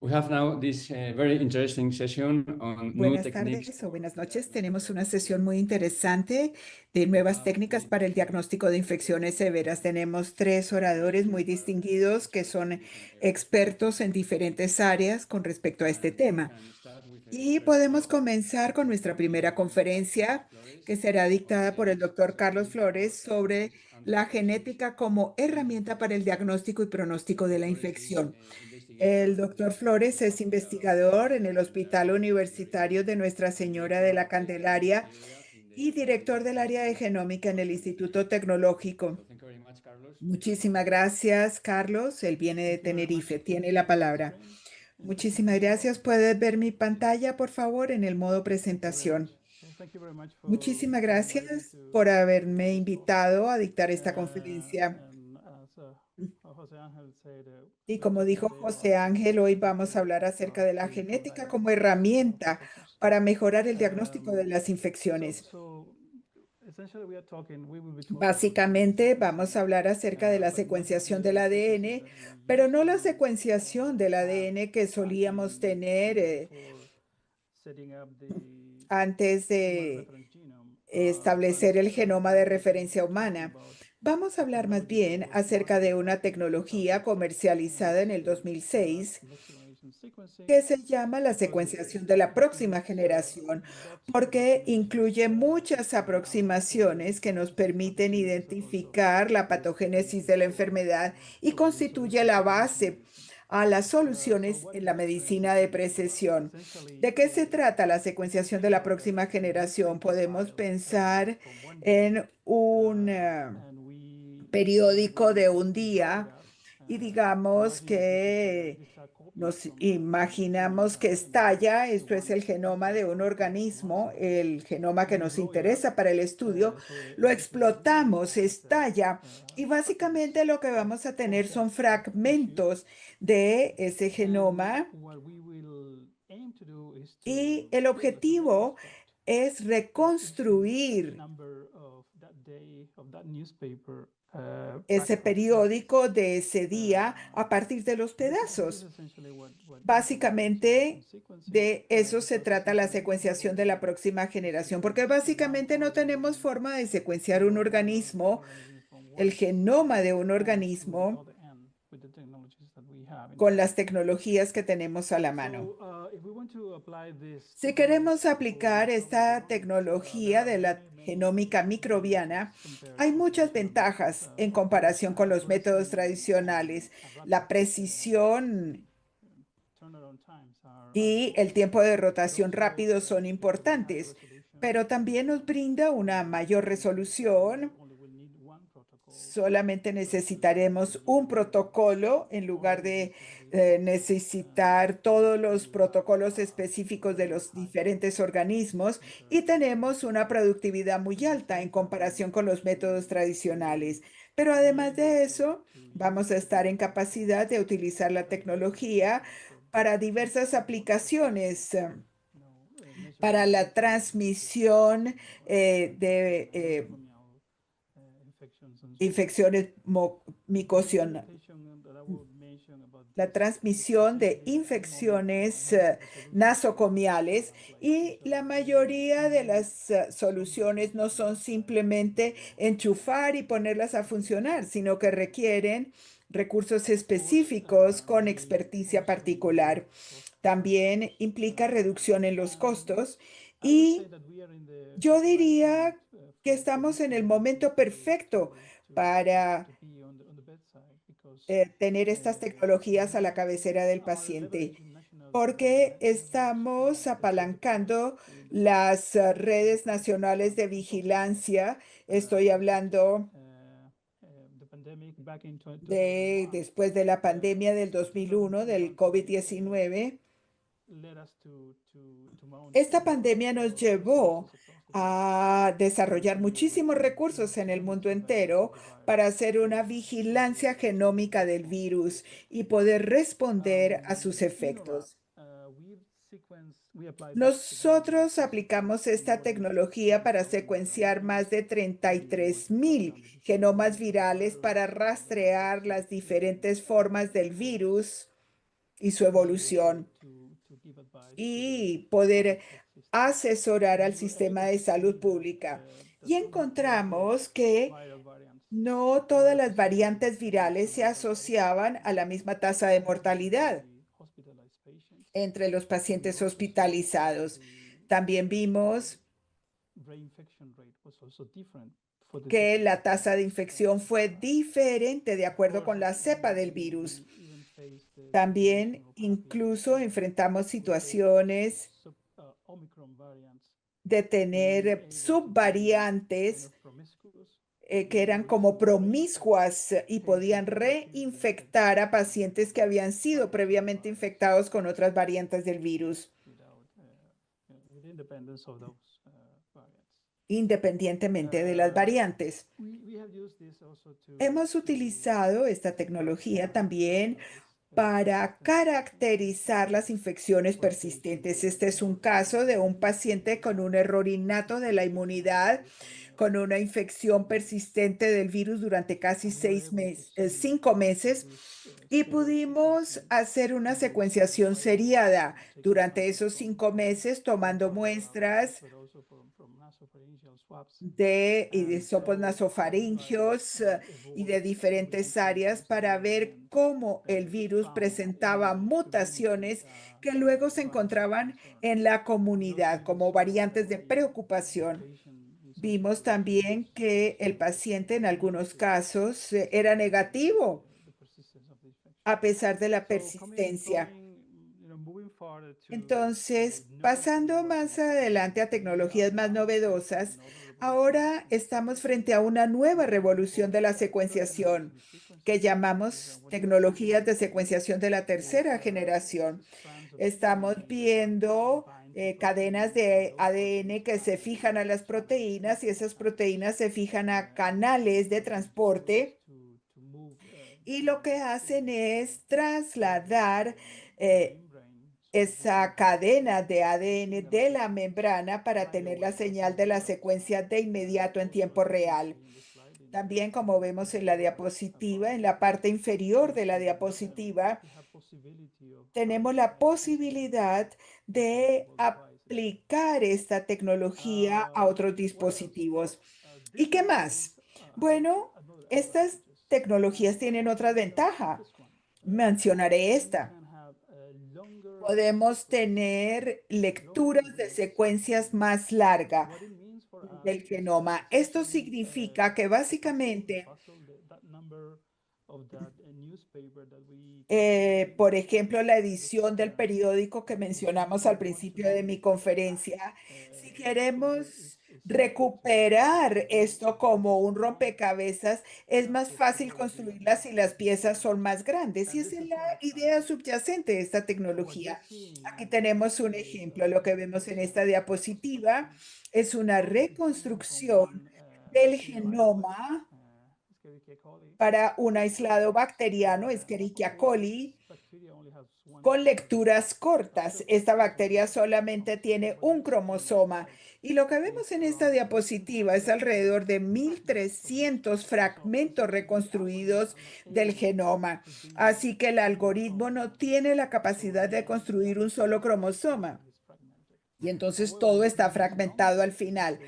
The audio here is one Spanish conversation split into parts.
We have now this very interesting session on new Buenas techniques. tardes o buenas noches. Tenemos una sesión muy interesante de nuevas técnicas para el diagnóstico de infecciones severas. Tenemos tres oradores muy distinguidos que son expertos en diferentes áreas con respecto a este And we tema. can start with a Y first podemos talk comenzar con nuestra primera from Carlos conferencia, que Flores, será dictada por el José doctor Carlos Ángel Flores Torres, sobre and la Jesús genética como herramienta para el diagnóstico y pronóstico de la Flores is infección. an El investigator in doctor the Flores es Hospital of investigador en el St. Hospital Mary, Universitario de Nuestra Señora de Director la of the Genomics Candelaria area in the y director del área de Institute genómica en of el Instituto Technology. Tecnológico. So thank you very much, Carlos. Muchísimas gracias, Carlos. Él viene de Thank you very much. Tenerife. Tiene Can la you see the palabra. screen? Muchísimas gracias. ¿Puedes ver mi pantalla, por favor, en el modo Thank you very much. presentación? Okay, thank you very much Muchísimas for inviting me gracias por to haberme this talk. invitado a dictar esta conferencia. And as Jose Angel said, Y we're como talking dijo today José about Ángel, hoy vamos a genetic hablar acerca de la really for genética como diagnosis of herramienta infections. para mejorar el diagnóstico de Um, las so, infecciones. so essentially we will be talking about genome Básicamente vamos sequencing, a hablar acerca de la but not the secuenciación del DNA sequencing ADN, that we pero used no la to secuenciación del have ADN que back solíamos tener before setting up the antes human de reference genome. But establecer el genoma de we're going to be referencia talking humana. about Vamos a a hablar más technology that bien was acerca de marketed una back in tecnología 2006, and comercializada en it's el called 2006 next generation sequencing que se llama la because secuenciación de it la próxima includes generación, lots of porque approximations incluye muchas to aproximaciones que nos diagnose permiten pathogenesis of identificar la this patogénesis de disease la enfermedad y or the constituye solutions la to precision base medicine. a las So soluciones what en is la next generation medicina de sequencing? Well, precisión. essentially, ¿De qué se trata la secuenciación de think la about that próxima we generación? print a Podemos file pensar from one day, en un and periódico de un we draw día that. y digamos Imagine that que these are copies nos from human imaginamos que genomes. estalla, The esto es ones el genoma de un from one organismo, side. el genoma que We nos blow it up. interesa para el estudio, So lo essentially, we explotamos, have estalla y fragments básicamente lo que of vamos a tener processed son tissue. fragmentos de ese And genoma what we will aim to do is y to el objetivo reconstruct es each reconstruir number of that day of that newspaper back ese from pieces. periódico de ese día a partir de los This is pedazos. essentially what next generation Básicamente, sequencing de eso se because trata la essentially we are not secuenciación going de la to próxima generación, porque sequence one básicamente no tenemos organism forma de secuenciar un or one organismo, organism from el one genoma de un end to the organismo, other end with the technologies that we have in con place. las tecnologías que tenemos a la mano. So, if we want to apply these Si techniques queremos aplicar for esta pharmacogenomics, there tecnología are de la many genómica advantages microbiana, compared hay to muchas traditional methods. ventajas en Of course, comparación con los métodos accuracy and tradicionales. La rapid precisión turnaround times are y el important, tiempo de but rotación also rápido son we have a high importantes, resolution. pero también nos brinda una mayor We resolución. only will need one protocol Solamente instead necesitaremos of un needing protocolo en lugar all de these protocols. necesitar todos And los we have protocolos a específicos de very los high diferentes productivity organismos y compared tenemos una to productividad muy alta en methods that we comparación con use los métodos to tradicionales. Pero be además able de eso, to vamos a use estar these en capacidad protocols de utilizar la for diverse tecnología applications for para different diversas purposes. aplicaciones, para Measuring la infections, transmisión de nosocomial infections, and so on. infecciones The micosionales, limitation that I would mention about la this transmisión de essentially at the moment infecciones most of the solutions nasocomiales like y especially la DNA mayoría de need las some soluciones no resources son simplemente enchufar y ponerlas a funcionar, sino que requieren recursos put específicos con the experticia also particular. cost También implica reducción en los and costos I would say y that we are in yo the right moment diría que for estamos these en el technologies momento perfecto para to be on the bedside because tener estas tecnologías a la cabecera del are paciente, leveraging national porque networks estamos that support apalancando clinical las redes nacionales de consultation. vigilancia. Estoy hablando The pandemic back in de 2001 después de la pandemia del 2001, del 2021 COVID-19. led us to mount Esta pandemia nos llevó resources across the globe a to desarrollar be able muchísimos to recursos en el sequence mundo and diagnose entero the para virus hacer una vigilancia and genómica del respond to virus its y effects. poder responder a sus In our lab, efectos. we apply that technology Nosotros to sequence aplicamos esta more than tecnología para 33,000 secuenciar más genomes. de We 33.000 understand the different genomas forms of the virales virus, para the rastrear las complexity diferentes formas del of virus y su evolución y poder asesorar al sistema de salud pública. Y encontramos que no todas las variantes virales se asociaban a la misma tasa de mortalidad entre los pacientes hospitalizados. También vimos que la tasa de infección fue diferente de acuerdo con la cepa del virus. También incluso enfrentamos situaciones de tener subvariantes que eran como promiscuas y podían reinfectar a pacientes que habían sido previamente infectados con otras variantes del virus, independientemente de las variantes. Hemos utilizado esta tecnología también para caracterizar las infecciones persistentes. Este es un caso de un paciente con un error innato de la inmunidad, con una infección persistente del virus durante casi 5 meses, y pudimos hacer una secuenciación seriada durante esos 5 meses, tomando muestras de hisopos nasofaringios y de diferentes áreas para ver cómo el virus presentaba mutaciones que luego se encontraban en la comunidad como variantes de preocupación. Vimos también que el paciente en algunos casos era negativo a pesar de la persistencia. Entonces, pasando más adelante a tecnologías más novedosas, ahora estamos frente a una nueva revolución de la secuenciación que llamamos tecnologías de secuenciación de la tercera generación. Estamos viendo cadenas de ADN que se fijan a las proteínas y esas proteínas se fijan a canales de transporte y lo que hacen es trasladar esa cadena de ADN de la membrana para tener la señal de la secuencia de inmediato en tiempo real. También, como vemos en la diapositiva, en la parte inferior de la diapositiva, tenemos la posibilidad de aplicar esta tecnología a otros dispositivos. ¿Y qué más? Bueno, estas tecnologías tienen otra ventaja. Mencionaré esta. Podemos tener lecturas de secuencias más largas del genoma. Esto significa que básicamente, por ejemplo, la edición del periódico que mencionamos al principio de mi conferencia, si queremos recuperar esto como un rompecabezas, es más fácil construirlas si las piezas son más grandes. Y esa es la idea subyacente de esta tecnología. Aquí tenemos un ejemplo. Lo que vemos en esta diapositiva es una reconstrucción del genoma para un aislado bacteriano, Escherichia coli, con lecturas cortas. Esta bacteria solamente tiene un cromosoma y lo que vemos en esta diapositiva es alrededor de 1.300 fragmentos reconstruidos del genoma. Así que el algoritmo no tiene la capacidad de construir un solo cromosoma. Y entonces todo está fragmentado al final.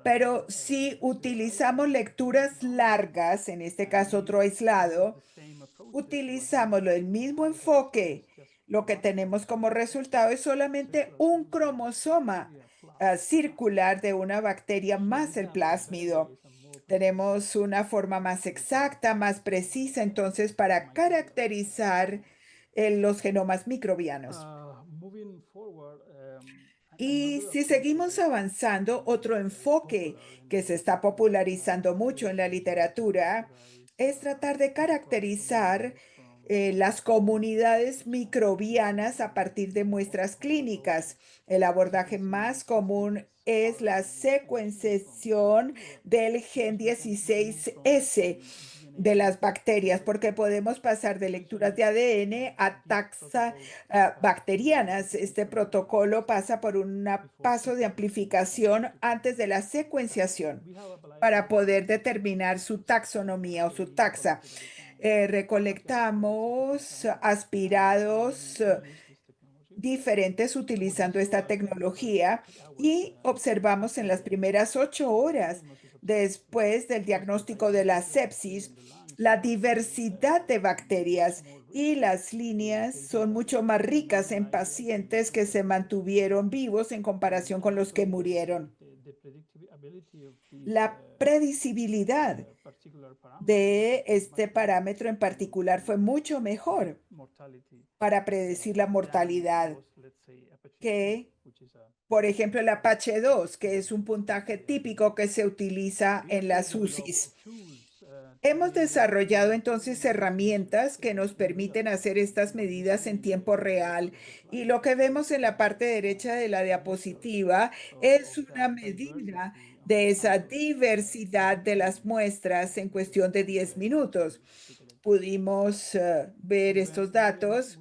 Pero si utilizamos lecturas largas, en este caso otro aislado, utilizamos el mismo enfoque. Lo que tenemos como resultado es solamente un cromosoma circular de una bacteria más el plásmido. Tenemos una forma más exacta, más precisa, entonces, para caracterizar los genomas microbianos. Y si seguimos avanzando, otro enfoque que se está popularizando mucho en la literatura es tratar de caracterizar las comunidades microbianas a partir de muestras clínicas. El abordaje más común es la secuenciación del gen 16S de las bacterias, porque podemos pasar de lecturas de ADN a taxa bacterianas. Este protocolo pasa por un paso de amplificación antes de la secuenciación para poder determinar su taxonomía o su taxa. recolectamos aspirados diferentes utilizando esta tecnología y observamos en las primeras 8 horas después del diagnóstico de la sepsis la diversidad de bacterias y las líneas son mucho más ricas en pacientes que se mantuvieron vivos en comparación con los que murieron. La predecibilidad de este parámetro en particular fue mucho mejor para predecir la mortalidad que, por ejemplo, el Apache 2, que es un puntaje típico que se utiliza en las UCIs. Hemos desarrollado entonces herramientas que nos permiten hacer estas medidas en tiempo real y lo que vemos en la parte derecha de la diapositiva es una medida de esa diversidad de las muestras en cuestión de 10 minutos. Pudimos ver estos datos.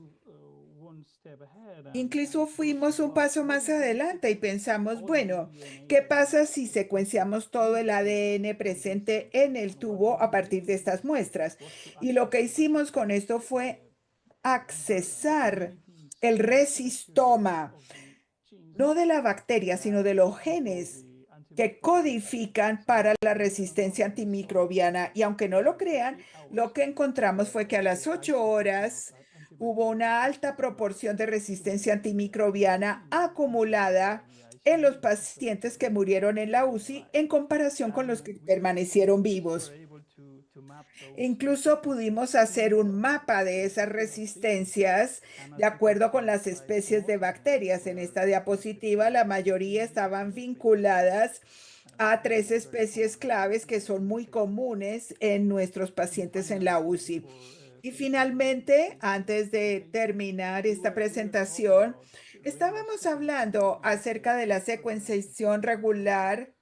Incluso fuimos un paso más adelante y pensamos, bueno, ¿qué pasa si secuenciamos todo el ADN presente en el tubo a partir de estas muestras? Y lo que hicimos con esto fue accesar el resistoma, no de la bacteria, sino de los genes que codifican para la resistencia antimicrobiana. Y aunque no lo crean, lo que encontramos fue que a las 8 horas hubo una alta proporción de resistencia antimicrobiana acumulada en los pacientes que murieron en la UCI en comparación con los que permanecieron vivos. Incluso pudimos hacer un mapa de esas resistencias de acuerdo con las especies de bacterias. En esta diapositiva, la mayoría estaban vinculadas a 3 especies claves que son muy comunes en nuestros pacientes en la UCI. Y finalmente, antes de terminar esta presentación, estábamos hablando acerca de la secuenciación regular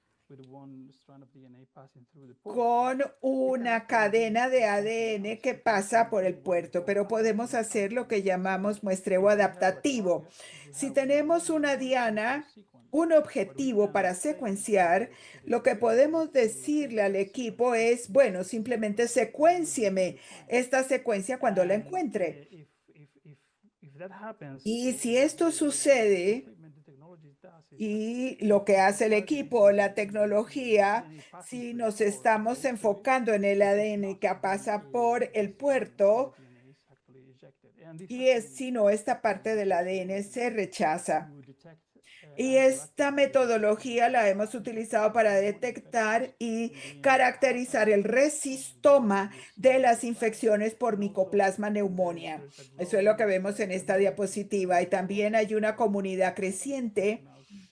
con una cadena de ADN que pasa por el puerto, pero podemos hacer lo que llamamos muestreo adaptativo. Si tenemos una diana, un objetivo para secuenciar, lo que podemos decirle al equipo es, bueno, simplemente secuéncieme esta secuencia cuando la encuentre. Y si esto sucede, y lo que hace el equipo, la tecnología, si nos estamos enfocando en el ADN que pasa por el puerto, y si no, esta parte del ADN se rechaza. Y esta metodología la hemos utilizado para detectar y caracterizar el resistoma de las infecciones por Mycoplasma pneumonia. Eso es lo que vemos en esta diapositiva. Y también hay una comunidad creciente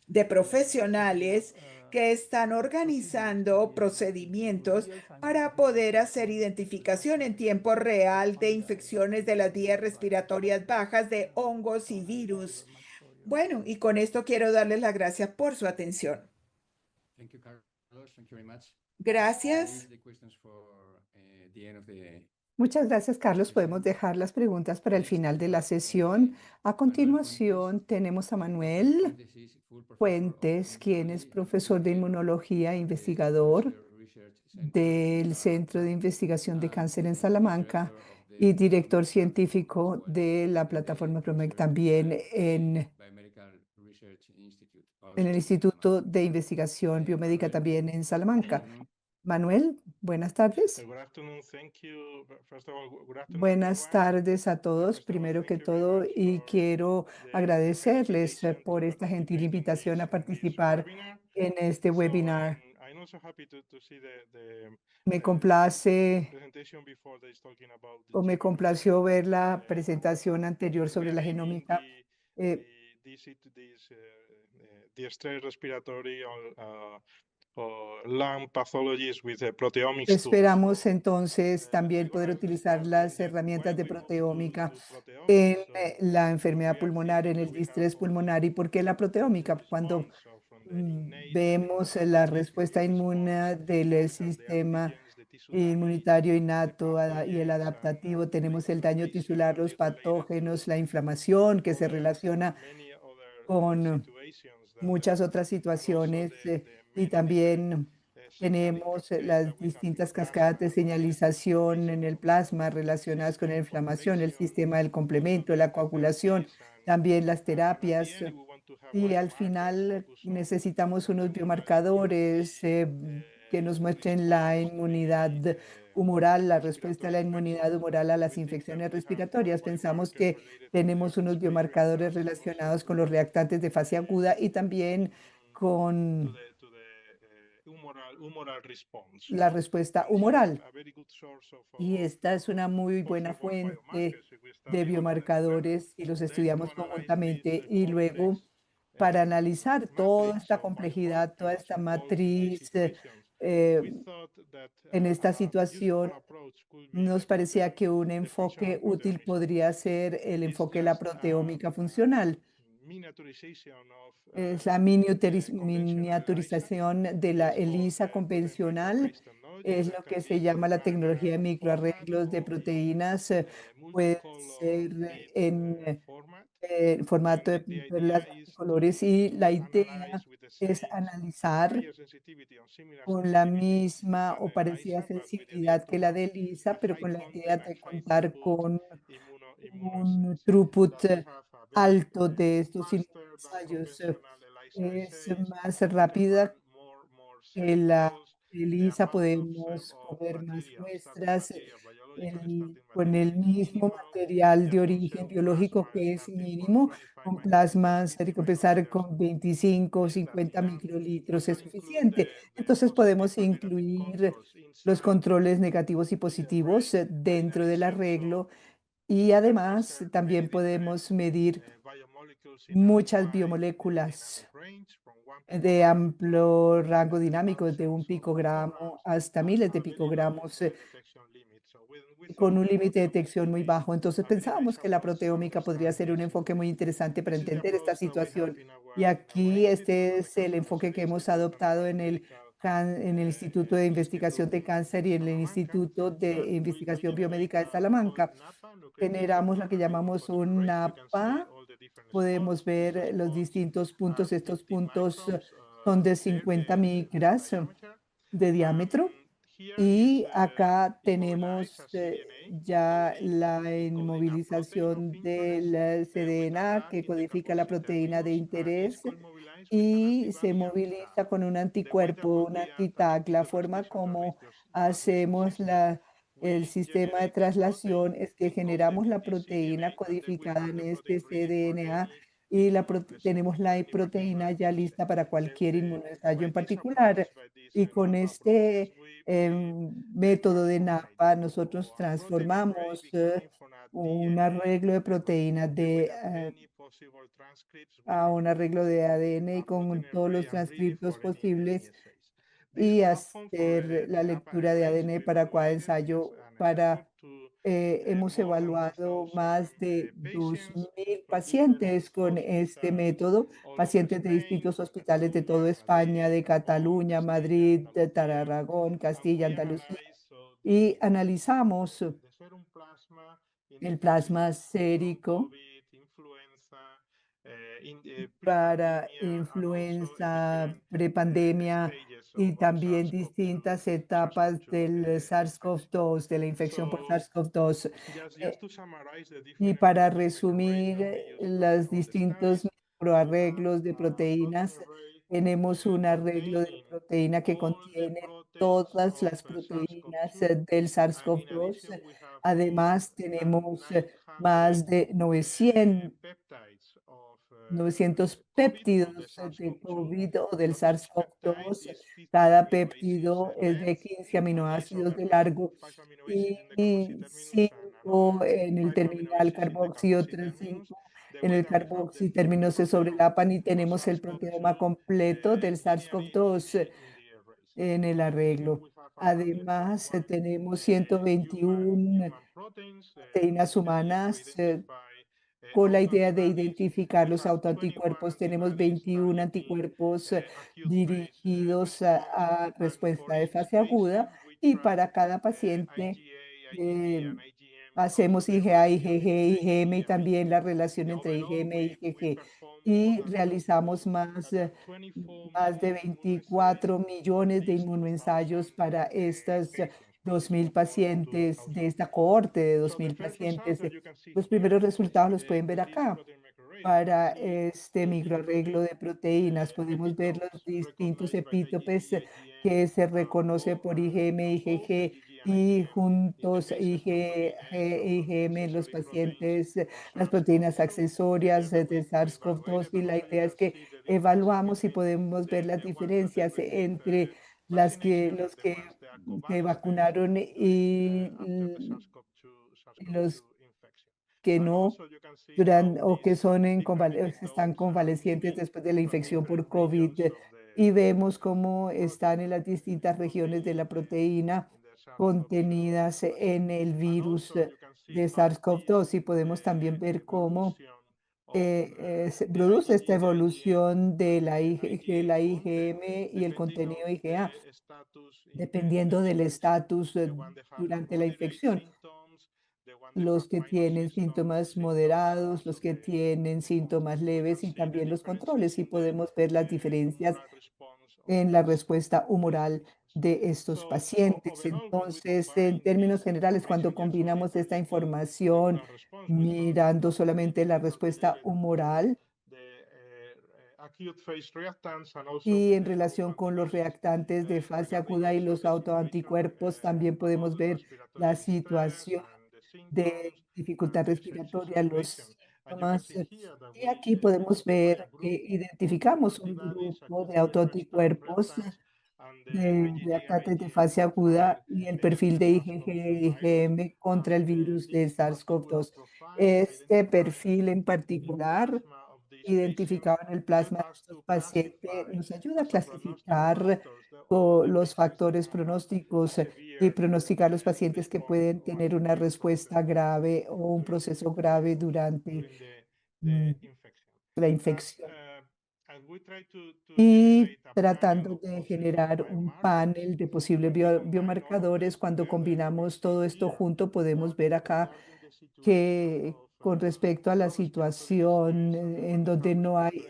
de profesionales que están organizando procedimientos para poder hacer identificación en tiempo real de infecciones de las vías respiratorias bajas de hongos y virus. Bueno, y con esto quiero darles las gracias por su atención. Thank you, Carlos. Thank you very much. Gracias. The questions for the end of the Muchas gracias, Carlos. Podemos dejar las preguntas para el final de la sesión. A continuación, tenemos a Manuel Fuentes, quien es profesor de inmunología e investigador del Centro de Investigación de Cáncer en Salamanca y director científico de la plataforma PROMEC también en el Instituto de Investigación Biomédica también en Salamanca. Manuel, buenas tardes. Buenas tardes a todos, primero que todo, y quiero agradecerles por esta gentil invitación a participar en este webinar. Me complace o me complació ver la presentación anterior sobre la genómica. Esperamos entonces también poder utilizar las herramientas de proteómica en la enfermedad pulmonar, en el distrés pulmonar. ¿Y por qué la proteómica? Cuando vemos la respuesta inmune del sistema inmunitario innato y el adaptativo, tenemos el daño tisular, los patógenos, la inflamación que se relaciona con muchas otras situaciones y también tenemos las distintas cascadas de señalización en el plasma relacionadas con la inflamación, el sistema del complemento, la coagulación, también las terapias. Y al final necesitamos unos biomarcadores que nos muestren la inmunidad humoral, la respuesta a la inmunidad humoral a las infecciones respiratorias. Pensamos que tenemos unos biomarcadores relacionados con los reactantes de fase aguda y también con la respuesta humoral. Y esta es una muy buena fuente de biomarcadores y los estudiamos conjuntamente. Y luego, para analizar toda esta complejidad, toda esta matriz en esta situación, nos parecía que un enfoque útil podría ser el enfoque de la proteómica funcional. Es la miniaturización de la ELISA convencional, es lo que se llama la tecnología de microarreglos de proteínas. Puede ser en formato de perlas colores y la idea es analizar con la misma o parecida sensibilidad que la de ELISA, pero con la idea de contar con un throughput alto de estos ensayos. Es más rápida que la ELISA, podemos coger más muestras con el mismo material de origen biológico que es mínimo, con plasma sérico empezar con 25 o 50 microlitros es suficiente. Entonces podemos incluir los controles negativos y positivos dentro del arreglo y además también podemos medir muchas biomoléculas de amplio rango dinámico, de un picogramo hasta miles de picogramos, con un límite de detección muy bajo. Entonces pensábamos que la proteómica podría ser un enfoque muy interesante para entender esta situación. Y aquí este es el enfoque que hemos adoptado en el Instituto de Investigación de Cáncer y en el Instituto de Investigación Biomédica de Salamanca. Generamos lo que llamamos un NAPA. Podemos ver los distintos puntos. Estos puntos son de 50 micras de diámetro. Y acá tenemos ya la inmovilización del cDNA que codifica la proteína de interés y se moviliza con un anticuerpo, un anti-TAC. La forma como hacemos el sistema de traslación es que generamos la proteína codificada en este cDNA y tenemos la proteína ya lista para cualquier inmunoensayo en particular. Y con este método de NAPA, nosotros transformamos un arreglo de proteínas a un arreglo de ADN y con todos los transcriptos posibles y hacer la lectura de ADN para cada ensayo. Hemos evaluado más de 2.000 pacientes con este método, pacientes de distintos hospitales de toda España, de Cataluña, Madrid, de Aragón, Castilla, Andalucía, y analizamos el plasma sérico para influenza, prepandemia y también distintas etapas del SARS-CoV-2, de la infección por SARS-CoV-2. Y para resumir los distintos microarreglos de proteínas, tenemos un arreglo de proteína que contiene todas las proteínas del SARS-CoV-2. Además, tenemos más de 900 péptidos de COVID o del SARS-CoV-2. Cada péptido es de 15 aminoácidos de largo y 5 en el terminal carboxi, otros 5 en el carboxi terminose sobre la PAN y tenemos el proteoma completo del SARS-CoV-2 en el arreglo. Además, tenemos 121 proteínas humanas con la idea de identificar los autoanticuerpos. Tenemos 21 anticuerpos dirigidos a respuesta de fase aguda y para cada paciente hacemos IgA, IgG, IgM y también la relación entre IgM y IgG. Y realizamos más de 24 millones de inmunoensayos para estas 2.000 pacientes, de esta cohorte de 2.000 pacientes. Los primeros resultados los pueden ver acá. Para este microarreglo de proteínas, podemos ver los distintos epítopes que se reconoce por IgM, IgG y juntos IgG, IgM en los pacientes, las proteínas accesorias de SARS-CoV-2, y la idea es que evaluamos y podemos ver las diferencias entre los que se vacunaron y los que no o que están convalecientes después de la infección por COVID, y vemos cómo están en las distintas regiones de la proteína contenidas en el virus de SARS-CoV-2, y podemos también ver cómo se produce esta evolución de de la IgM y el contenido IgA, dependiendo del estatus durante la infección. Los que tienen síntomas moderados, los que tienen síntomas leves y también los controles. Y podemos ver las diferencias en la respuesta humoral de estos pacientes. Entonces, en términos generales, cuando combinamos esta información mirando solamente la respuesta humoral y en relación con los reactantes de fase aguda y los autoanticuerpos, también podemos ver la situación de dificultad respiratoria, los síntomas. Y aquí podemos ver que identificamos un grupo de autoanticuerpos de reactantes de fase aguda y el perfil de IgG y IgM contra el virus de SARS-CoV-2. Este perfil en particular, identificado en el plasma de estos pacientes, nos ayuda a clasificar los factores pronósticos y pronosticar los pacientes que pueden tener una respuesta grave o un proceso grave durante mm, la infección. Y tratando de generar un panel de posibles biomarcadores, cuando combinamos todo esto junto, podemos ver acá que con respecto a la situación en donde no hay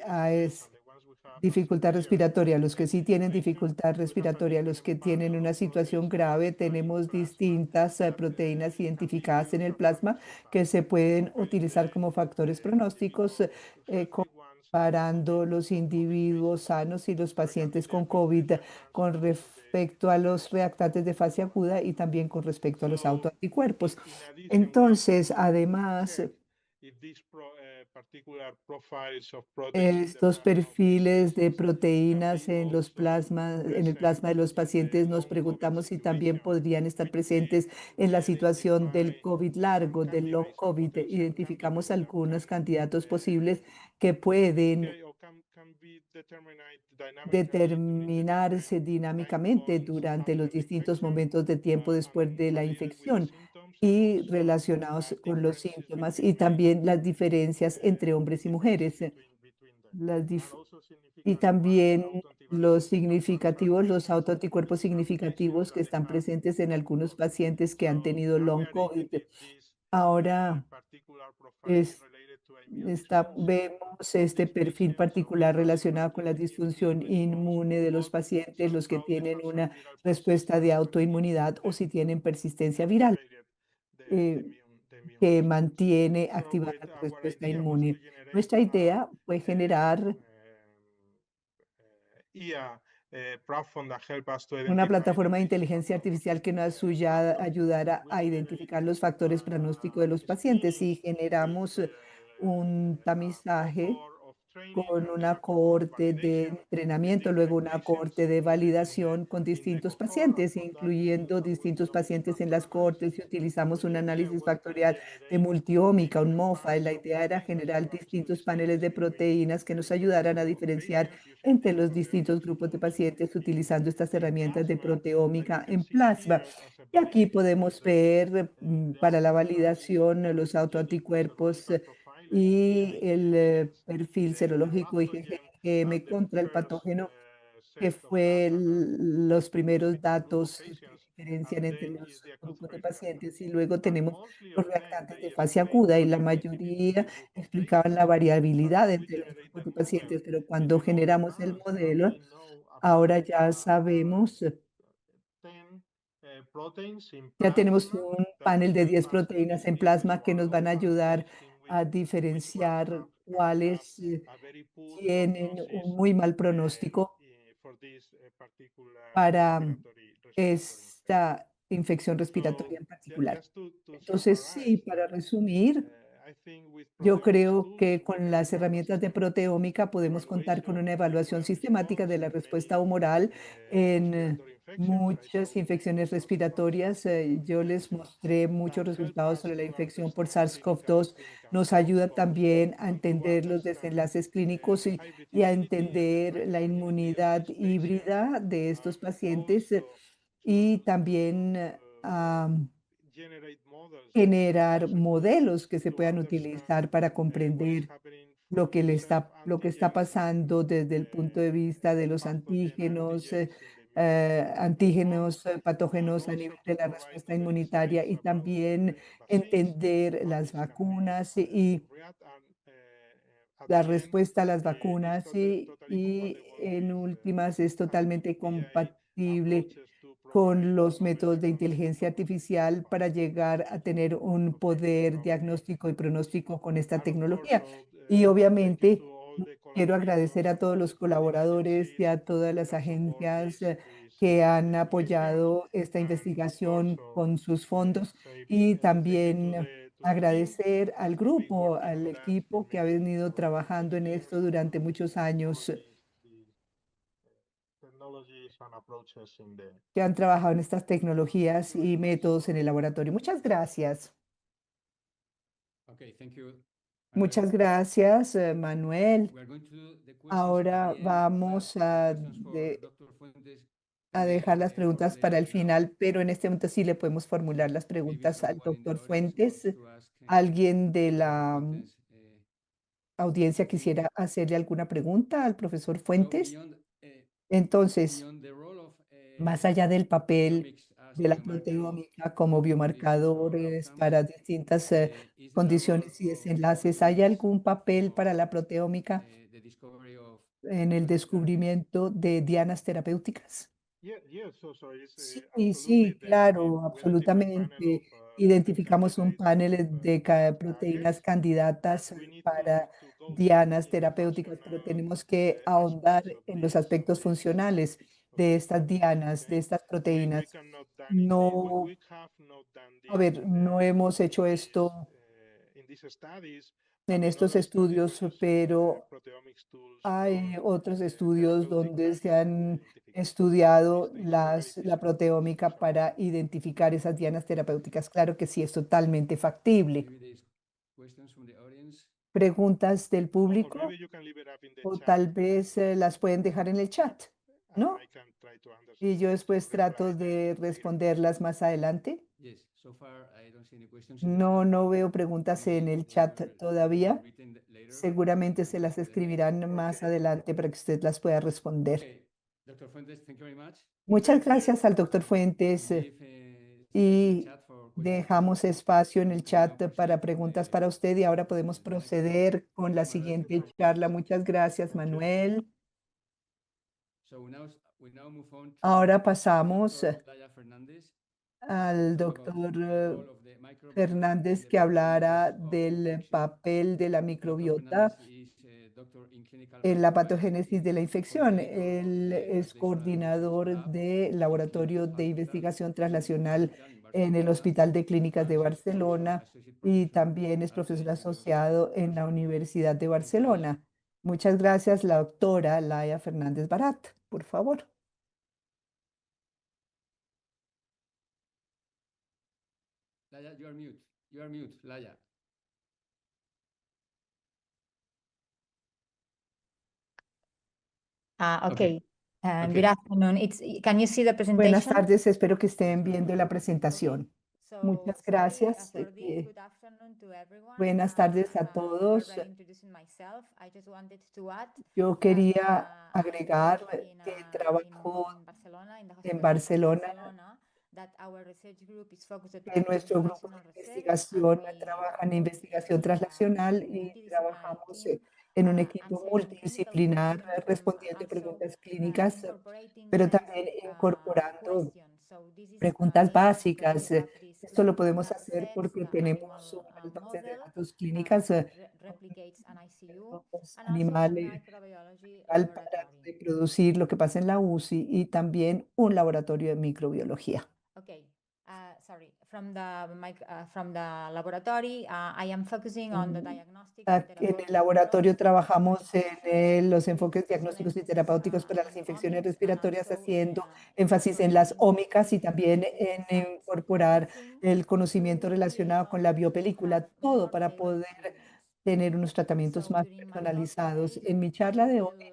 dificultad respiratoria, los que sí tienen dificultad respiratoria, los que tienen una situación grave, tenemos distintas proteínas identificadas en el plasma que se pueden utilizar como factores pronósticos, comparando los individuos sanos y los pacientes con COVID con respecto a los reactantes de fase aguda y también con respecto a los autoanticuerpos. Entonces, además, estos perfiles de proteínas en en el plasma de los pacientes, nos preguntamos si también podrían estar presentes en la situación del COVID largo, del long COVID. Identificamos algunos candidatos posibles que pueden determinarse dinámicamente durante los distintos momentos de tiempo después de la infección y relacionados con los síntomas y también las diferencias entre hombres y mujeres. Las dif- y también los autoanticuerpos significativos que están presentes en algunos pacientes que han tenido long COVID. Ahora es- vemos este perfil particular relacionado con la disfunción inmune de los pacientes, los que tienen una respuesta de autoinmunidad o si tienen persistencia viral, eh, que mantiene activada la respuesta inmune. Nuestra idea fue generar una plataforma de inteligencia artificial que nos ayudara a identificar los factores pronósticos de los pacientes, y generamos un tamizaje con una cohorte de entrenamiento, luego una cohorte de validación con distintos pacientes, incluyendo distintos pacientes en las cohortes, y utilizamos un análisis factorial de multiómica, un MOFA. Y la idea era generar distintos paneles de proteínas que nos ayudaran a diferenciar entre los distintos grupos de pacientes utilizando estas herramientas de proteómica en plasma. Y aquí podemos ver para la validación los autoanticuerpos y el perfil serológico IgM contra el patógeno, que fue los primeros datos diferencian entre los grupos de pacientes y luego tenemos los reactantes de fase aguda y la mayoría explicaban la variabilidad entre los grupos de pacientes, pero cuando generamos el modelo, ahora ya sabemos, ya tenemos un panel de 10 proteínas en plasma que nos van a ayudar a diferenciar cuáles tienen un muy mal pronóstico para esta infección respiratoria en particular. Entonces, sí, para resumir, yo creo que con las herramientas de proteómica podemos contar con una evaluación sistemática de la respuesta humoral en muchas infecciones respiratorias. Yo les mostré muchos resultados sobre la infección por SARS-CoV-2. Nos ayuda también a entender los desenlaces clínicos y a entender la inmunidad híbrida de estos pacientes y también a generar modelos que se puedan utilizar para comprender lo que está pasando desde el punto de vista de los antígenos patógenos a nivel de la respuesta inmunitaria y también entender las vacunas y la respuesta a las vacunas y en últimas es totalmente compatible con los métodos de inteligencia artificial para llegar a tener un poder diagnóstico y pronóstico con esta tecnología. Y obviamente quiero agradecer a todos los colaboradores y a todas las agencias que han apoyado esta investigación con sus fondos y también agradecer al grupo, al equipo que ha venido trabajando en esto durante muchos años, que han trabajado en estas tecnologías y métodos en el laboratorio. Muchas gracias. Okay, thank you, Muchas Manuel. gracias, Manuel. We are going to do the questions Ahora at the end, vamos but questions for Dr. Fuentes a in dejar las for preguntas the para el final. final, pero en este momento sí le podemos formular las So maybe preguntas al someone in the doctor audience wants Fuentes. to ask, ¿Alguien de Dr. la Fuentes, audiencia maybe- quisiera hacerle alguna pregunta al profesor so Fuentes? beyond, Entonces, beyond the role of más allá del papel proteomics as de la biomarker of proteómica como disease or biomarcadores outcomes, para distintas is there a role condiciones y of desenlaces, ¿hay proteomics algún papel para la of proteómica the discovery of en el therapeutic targets? descubrimiento de dianas terapéuticas? Sí, Absolutely. sí, claro, absolutamente. Identificamos un panel de proteínas candidatas para dianas terapéuticas, pero tenemos que ahondar en los aspectos funcionales de estas dianas, de estas proteínas. No, a ver, no hemos hecho esto en estos estudios, pero hay otros estudios donde se han estudiado la proteómica para identificar esas dianas terapéuticas. Claro que sí, es totalmente factible. Maybe there is questions from the audience. ¿Preguntas del público? O tal vez las pueden dejar en el chat, ¿no? Y yo después trato de responderlas más adelante. Yes, so far I don't see any questions. No veo preguntas en el chat todavía. Written later. Seguramente se las escribirán más adelante para que usted las pueda responder. Okay, Dr. Fuentes, thank you very much. Muchas gracias al doctor Fuentes Leave, space in y the chat for questions. dejamos espacio en el chat para preguntas para usted y ahora podemos proceder con la siguiente charla. Muchas gracias, Manuel. So we now move on to Ahora pasamos Dr. Laia Fernández al to talk about doctor the role of the microbiome Fernández, in the que hablará pathogenesis of del infections. papel de la Dr. microbiota Fernández is doctor in clinical en la microbiology, patogénesis de la infección. coordinator of Él the es Translational Research coordinador Lab del at Laboratorio Clinical de Investigación Clinical Translacional Hospital in en el Barcelona, Hospital de Clínicas de and Barcelona associate y professor también es at the profesor University of asociado en la Barcelona. Universidad de Thank you, Laia. Barcelona. Muchas gracias, la doctora Laia Fernández Barat, por favor. Laia, you are mute. You are mute, Laia. Okay. Okay. Good afternoon. Can you see the presentation? Buenas tardes, espero que estén viendo la presentación. Muchas gracias. Good afternoon to everyone. Buenas tardes a todos. Already introducing myself, I just wanted to add Yo quería I agregar work que in trabajo Barcelona, in the en Hospital Clínic Barcelona Barcelona, que nuestro grupo de investigación trabaja en investigación translacional y trabajamos en un equipo multidisciplinar respondiendo a preguntas clínicas, pero también incorporando preguntas básicas. Esto lo podemos hacer porque tenemos unas bases de datos clínicas animales para reproducir lo que pasa en la UCI y también un laboratorio de microbiología. Okay. Sorry. From the laboratory, I am focusing on the diagnostic and En el therapeutic laboratorio approach trabajamos en to los enfoques special diagnósticos y emphasis, terapéuticos para las on infecciones omics and respiratorias, also haciendo in énfasis en las incorporating ómicas y también biometric en insights incorporar using el conocimiento to relacionado con la have biopelícula, todo more para tailored poder treatments. tener unos tratamientos So más during my talk personalizados. today, En mi charla de hoy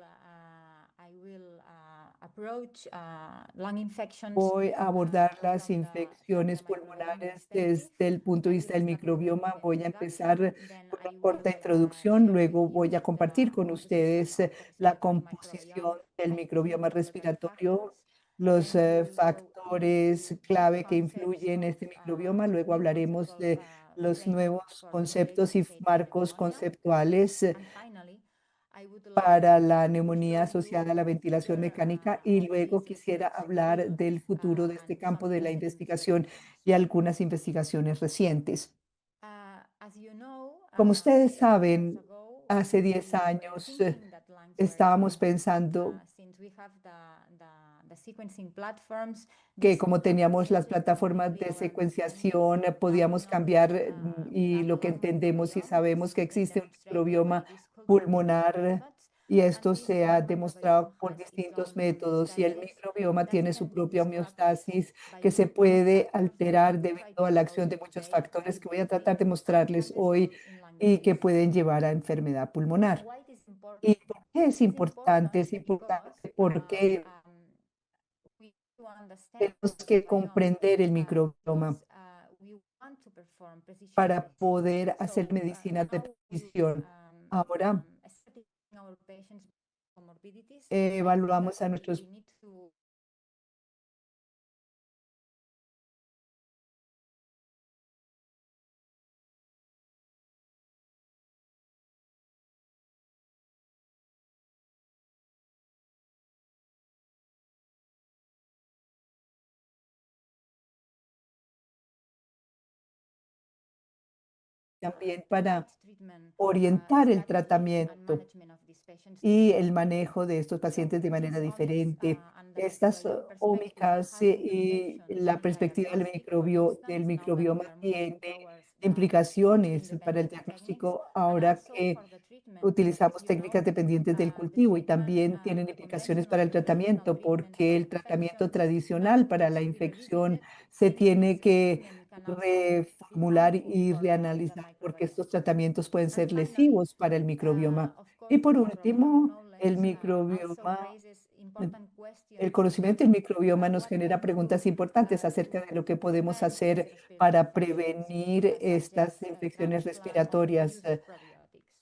I will approach lung infections voy a abordar las from infecciones the microbiome pulmonares perspective. desde el punto de I vista will del start with a microbioma. brief Voy a empezar introduction, then con I una corta will introducción, share with luego voy you a compartir con the ustedes composition of the la respiratory composición microbiome, del I microbioma think the respiratorio, factors, los then we will go factores into clave que concepts influyen en of este microbioma. Luego new hablaremos conceptual de los frameworks nuevos for conceptos y related marcos pneumonia. conceptuales And finally, I would like para la to neumonía show asociada a you la ventilación other mecánica y luego cases quisiera which hablar will del futuro de and este campo some de la precedent investigación developments. y algunas investigaciones recientes. As you know, Como ustedes 10 years saben, ago, hace we 10 were años thinking that lungs were estábamos changing. pensando Since we have the sequencing platforms, que these como teníamos las changes can plataformas easily de overcome. secuenciación, Now we podíamos know cambiar that y lo our que lung entendemos y microbiome sabemos que has been existe un demonstrated microbioma by these cognitive pulmonar methods, y and esto this se ha microbiome demostrado por has its distintos own métodos y el homeostasis microbioma that tiene su can be propia disrupted homeostasis by que se many puede factors that I alterar will try debido to a la show acción you de muchos today factores very que voy a briefly tratar de and can mostrarles hoy result in lung y que disease. pueden llevar a enfermedad pulmonar. Why it is important? ¿Y por qué es It is importante? Es because importante porque we need to understand tenemos the que microbiome comprender el microbioma because we want to perform precision para medicine. poder hacer So medicina de now we precisión. Ahora studying our patients with comorbidities. evaluamos a nuestros We need to también para treatment orientar el strategy and tratamiento management of these patients y el differently. manejo de estos So pacientes de these manera omics, diferente. and the Estas microbiome perspective ómicas has y implications la in perspectiva del diagnostic, for del instance, now that we microbioma are moving tiene towards the implicaciones para el culture-independent techniques, diagnóstico and ahora also que for the treatment, because as utilizamos you técnicas know, dependientes del the cultivo y treatment, también tienen the implicaciones conventional para el traditional tratamiento treatment porque for el tratamiento infections tradicional must para la also be infección revisited se since tiene this que treatment can also be reformular harmful y for the reanalizar porque estos microbiome. tratamientos pueden And ser finally, lesivos para el microbioma. of Y course, the por microbiome último, el knowledge also microbioma raises important el questions conocimiento del on microbioma nos what genera can do preguntas importantes acerca de lo que podemos prevent these hacer respiratory para infections, prevenir such estas as infecciones transplant or respiratorias. use of probiotics.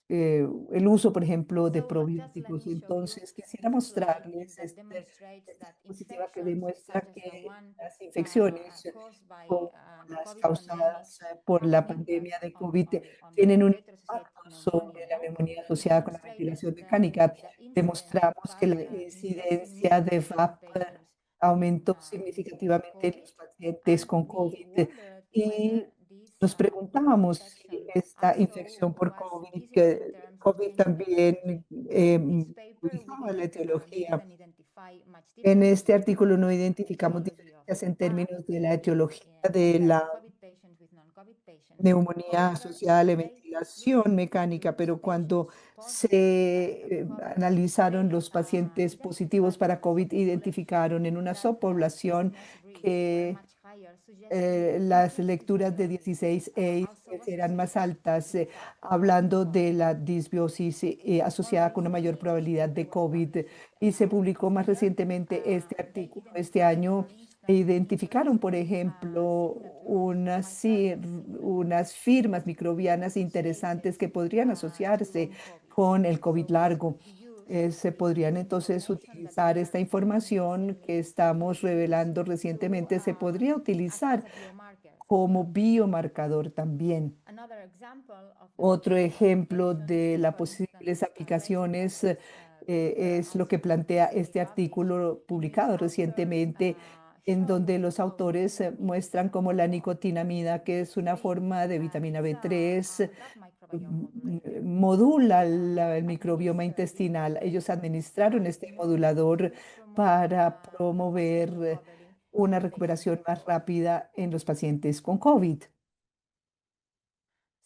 El uso, por ejemplo, de So just let probióticos. me show you Entonces, quisiera this slide mostrarles that demonstrates esta that diapositiva que infections demuestra such as the que one las infecciones caused by como the las COVID pandemic causadas por have la an impact pandemia de on, COVID on the tienen un respirator-associated impacto pneumonia. sobre la No? neumonía We asociada con la demonstrated ventilación that mecánica. the incidence of Demostramos que la increased incidencia de significantly in VAP patients aumentó with significativamente en COVID, los pacientes and con we COVID wondered y whether this nos preguntábamos si infection esta also infección por was COVID, visible in que terms of COVID any también etiology. In this paper, utilizaba la we etiología. didn't identify much En differences este between artículo no identificamos etiology of diferencias en VAP términos de la etiología in de la comparing COVID patients with non-COVID patients. neumonía However, asociada a la today, ventilación mecánica, pero cuando se analizaron los pacientes positivos para COVID, identificaron en una subpoblación que las lecturas de 16A eran más altas, hablando de la disbiosis asociada con una mayor probabilidad de COVID. Y se publicó más recientemente este artículo este año. Identificaron, por ejemplo, unas firmas microbianas interesantes que podrían asociarse con el COVID largo. Se podrían entonces utilizar esta información que estamos revelando recientemente, se podría utilizar como biomarcador también. Otro ejemplo de las posibles aplicaciones es lo que plantea este artículo publicado recientemente, en donde los autores muestran cómo la nicotinamida, que es una forma de vitamina B3, modula el microbioma intestinal. Ellos administraron este modulador para promover una recuperación más rápida en los pacientes con COVID.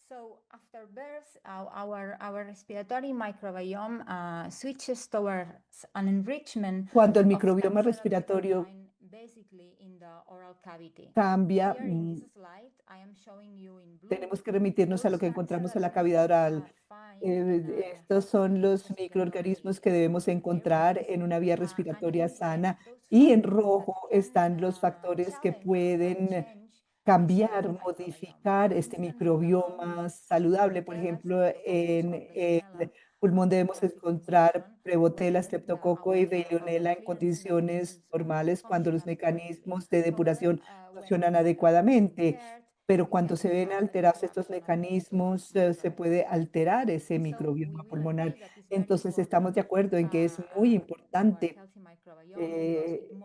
So after birth, our respiratory microbiome switches towards an enrichment Cuando el of microbioma stem cell respiratorio epithelium, basically in the oral cavity. cambia, Here in this slide, I am showing you in blue tenemos que remitirnos a lo those que cancer encontramos en la that cavidad we oral. find in Estos son los healthy microorganismos que respiratory debemos encontrar areas. en una vía And respiratoria in green, sana, those y en factors that rojo can están los factores que challenge or pueden change this cambiar, healthy microbiome. modificar For este instance, in the lung, microbioma saludable. Por Prevotella, ejemplo, Streptococcus en or el Legionella pulmón debemos encontrar classification, Prevotella, when Streptococo y Veillonella en condiciones normales, cuando los mecanismos de depuración funcionan adecuadamente. Pero cuando se ven alterados estos mecanismos, se puede alterar ese microbioma pulmonar. Entonces, estamos de acuerdo en que es muy importante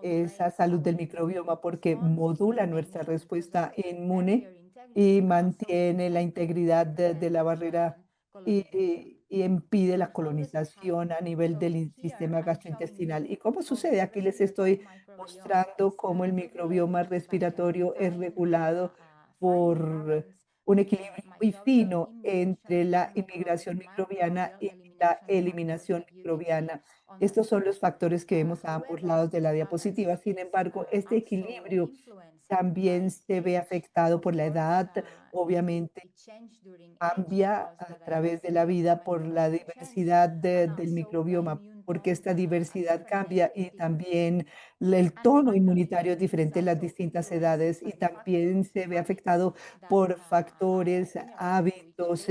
esa salud del microbioma, porque modula nuestra respuesta inmune y mantiene la integridad de la barrera y impide la colonización a nivel del sistema gastrointestinal. ¿Y cómo sucede? Aquí les estoy mostrando cómo el microbioma respiratorio es regulado por un equilibrio muy fino entre la inmigración microbiana y la eliminación microbiana. Estos son los factores que vemos a ambos lados de la diapositiva. Sin embargo, este equilibrio también se ve afectado por la edad. Obviamente, cambia a través de la vida por la diversidad del microbioma, porque esta diversidad cambia y también el tono inmunitario es diferente en las distintas edades y también se ve afectado por factores, hábitos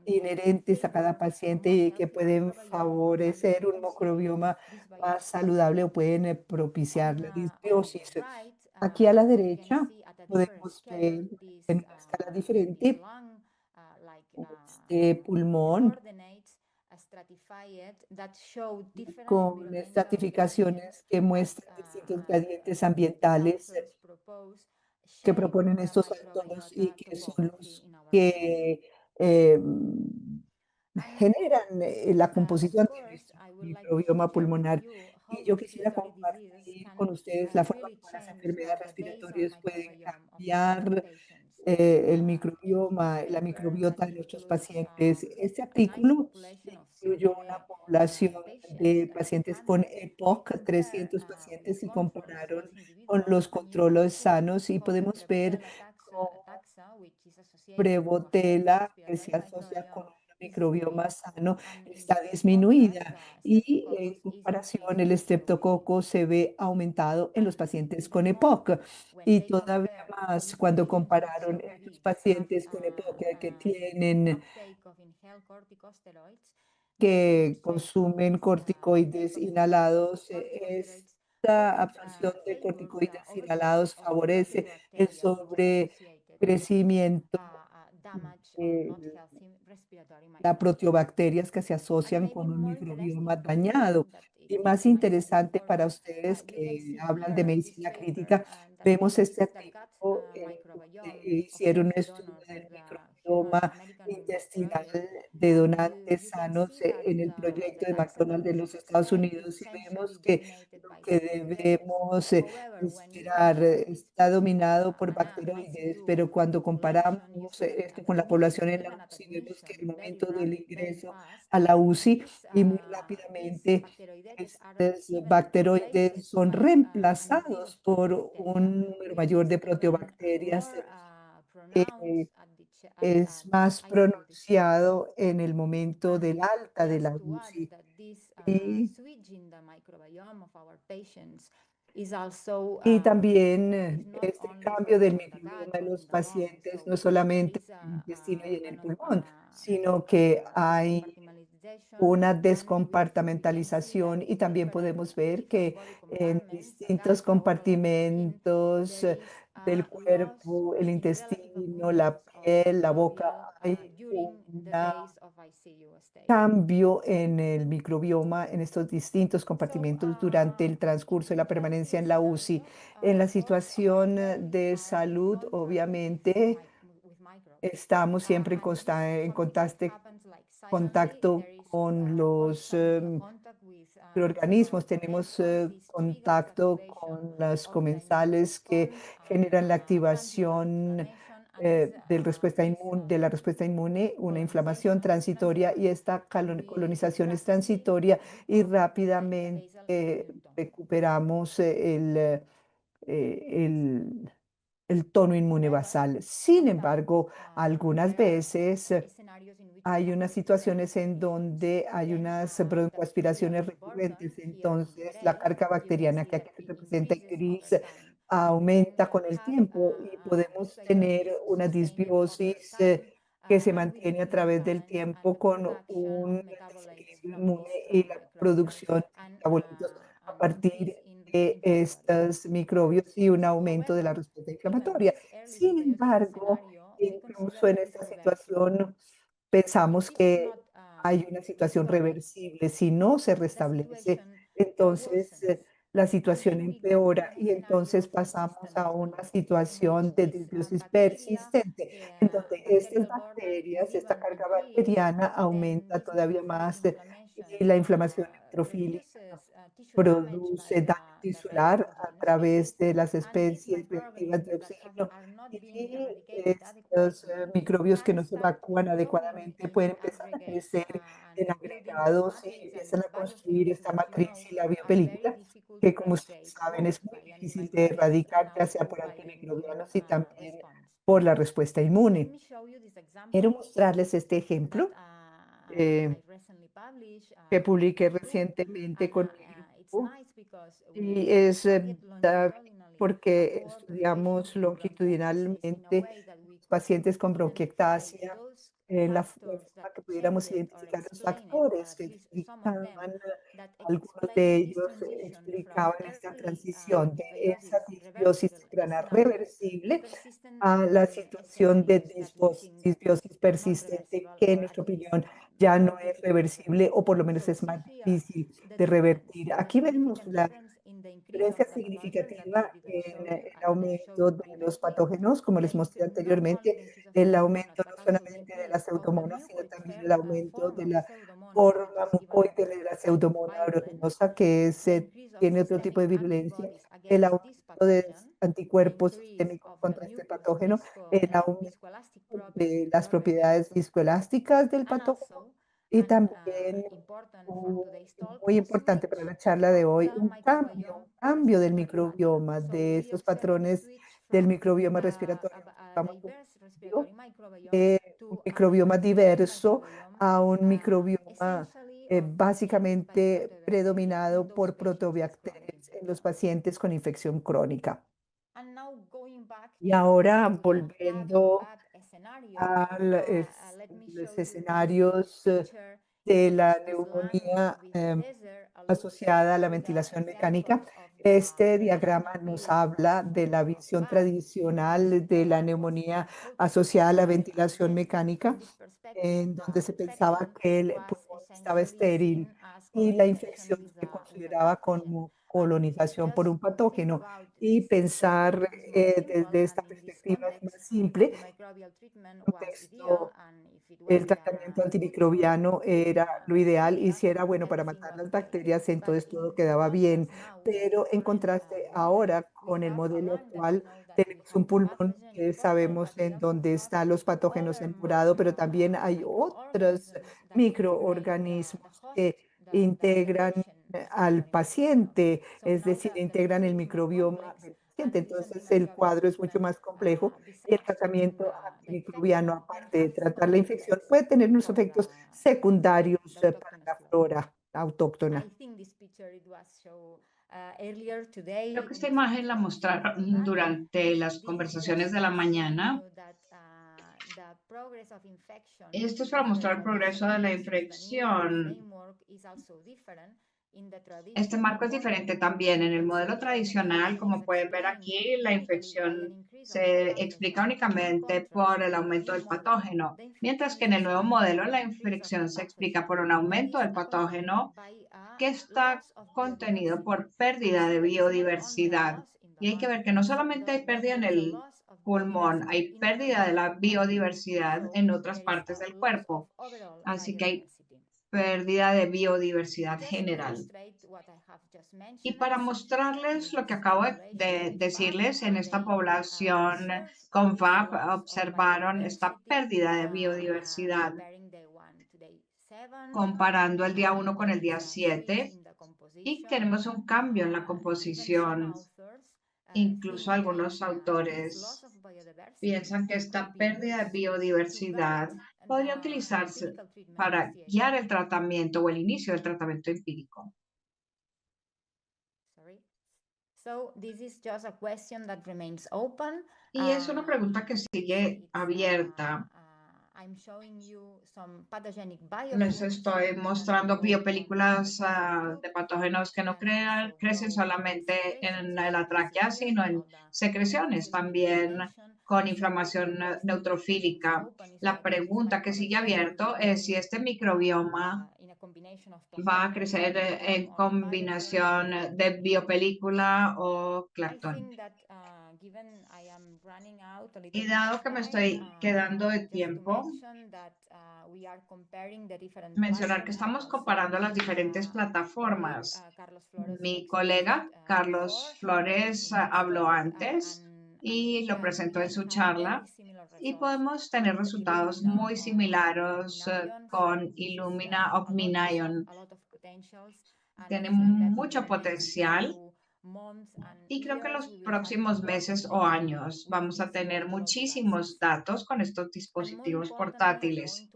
inherentes a cada paciente y que pueden favorecer un microbioma más saludable o pueden propiciar la disbiosis. Aquí a la derecha podemos ver en una escala diferente este pulmón con estratificaciones que muestran distintos gradientes ambientales que proponen estos autores y que son los que generan la composición de nuestro microbioma pulmonar. Y yo quisiera compartir con ustedes la forma como las enfermedades respiratorias pueden cambiar el microbioma, la microbiota de nuestros pacientes. Este artículo incluyó una población de pacientes con EPOC, 300 pacientes, y compararon con los controles sanos y podemos ver cómo Prevotella, que se asocia con un microbioma sano, está disminuida y en comparación el estreptococo se ve aumentado en los pacientes con EPOC. Y todavía más cuando compararon estos pacientes con EPOC que tienen que consumen corticoides inhalados, esta absorción de corticoides inhalados favorece el sobrecrecimiento de las proteobacterias que se asocian con un microbioma dañado. Y más interesante para ustedes que hablan de medicina crítica, vemos este artículo hicieron un estudio del microbioma intestinal de donantes sanos en el proyecto de McDonald's de los Estados Unidos, y vemos que lo que debemos esperar está dominado por bacteroides, pero cuando comparamos esto con la población en la UCI, vemos que el momento del ingreso a la UCI y muy rápidamente estos bacteroides son reemplazados por un número mayor de proteobacterias. Es más pronunciado en el momento del alta de la UCI. Y también este cambio del microbioma de los pacientes, no solamente en el intestino y en el pulmón, sino que hay una descompartimentalización y también podemos ver que en distintos compartimentos del cuerpo, el intestino, la piel, la boca, hay un cambio en el microbioma en estos distintos compartimentos durante el transcurso de la permanencia en la UCI. En la situación de salud, obviamente, estamos siempre en contacto con los microorganismos, tenemos contacto con los comensales que generan la activación de la respuesta inmune, una inflamación transitoria y esta colonización es transitoria y rápidamente recuperamos el tono inmune basal. Sin embargo, algunas veces hay unas situaciones en donde hay unas broncoaspiraciones recurrentes, entonces la carga bacteriana que aquí se representa en gris aumenta con el tiempo y podemos tener una disbiosis que se mantiene a través del tiempo con un desequilibrio inmune y la producción de metabolitos a partir de estos microbios y un aumento de la respuesta inflamatoria. Sin embargo, incluso en esta situación pensamos que hay una situación reversible. Si no se restablece, entonces la situación empeora y entonces pasamos a una situación de disbiosis persistente, en donde estas bacterias, esta carga bacteriana aumenta todavía más y la inflamación neutrofílica produce daño tisular a través de las especies reactivas de oxígeno y estos microbios que no se evacúan adecuadamente pueden empezar a crecer en agregados y empiezan a construir esta matriz y la biopelícula, que como ustedes saben es muy difícil de erradicar, ya sea por antimicrobianos y también por la respuesta inmune. Quiero mostrarles este ejemplo que publiqué recientemente con mi grupo y es porque estudiamos longitudinalmente pacientes con bronquiectasia en la forma que pudiéramos identificar los factores que explicaban, algunos de ellos explicaban esta transición de esa disbiosis temprana reversible a la situación de disbiosis persistente, que en nuestra opinión ya no es reversible o por lo menos es más difícil de revertir. Aquí vemos la diferencia significativa en el aumento de los patógenos, como les mostré anteriormente, el aumento no solamente de la pseudomonas, sino también el aumento de la forma mucoide de la pseudomonas aeruginosa, que tiene otro tipo de virulencia, el aumento de anticuerpos sistémicos contra este patógeno, el aumento de las propiedades viscoelásticas del patógeno y también muy importante para la charla de hoy, un cambio del microbioma, de estos patrones del microbioma respiratorio, de un microbioma diverso a un microbioma básicamente predominado por proteobacterias en los pacientes con infección crónica. Y ahora volviendo a los escenarios de la neumonía asociada a la ventilación mecánica. Este diagrama nos habla de la visión tradicional de la neumonía asociada a la ventilación mecánica, en donde se pensaba que el pulmón estaba estéril y la infección se consideraba como colonización por un patógeno. Y pensar desde esta perspectiva es más simple. El tratamiento antimicrobiano era lo ideal y si era bueno para matar las bacterias, entonces todo quedaba bien. Pero en contraste, ahora con el modelo actual, tenemos un pulmón que sabemos en dónde están los patógenos en morado, pero también hay otros microorganismos que integran al paciente, es decir, integran el microbioma del paciente. Entonces, el cuadro es mucho más complejo y el tratamiento antimicrobiano, aparte de tratar la infección, puede tener unos efectos secundarios para la flora autóctona. Creo que esta imagen la mostraron durante las conversaciones de la mañana. Esto es para mostrar el progreso de la infección. Este marco es diferente también. En el modelo tradicional, como pueden ver aquí, la infección se explica únicamente por el aumento del patógeno, mientras que en el nuevo modelo la infección se explica por un aumento del patógeno que está contenido por pérdida de biodiversidad. Y hay que ver que no solamente hay pérdida en el pulmón, hay pérdida de la biodiversidad en otras partes del cuerpo. Así que hay pérdida de biodiversidad general. Y para mostrarles lo que acabo de decirles, en esta población con VAP observaron esta pérdida de biodiversidad comparando el día 1 con el día 7 y tenemos un cambio en la composición. Incluso algunos autores piensan que esta pérdida de biodiversidad podría utilizarse para guiar el tratamiento o el inicio del tratamiento empírico. Y es una pregunta que sigue abierta. Les estoy mostrando biopelículas de patógenos que no crecen solamente en la tráquea, sino en secreciones, también con inflamación neutrofílica. La pregunta que sigue abierto es si este microbioma va a crecer en combinación de biopelícula o claptón. Y dado que me estoy quedando de tiempo, mencionar que estamos comparando las diferentes plataformas. Mi colega Carlos Flores habló antes y lo presentó en su charla y podemos tener resultados muy similares con Illumina Omnition. Tiene mucho potencial y creo que en los próximos meses o años vamos a tener muchísimos datos con estos dispositivos portátiles.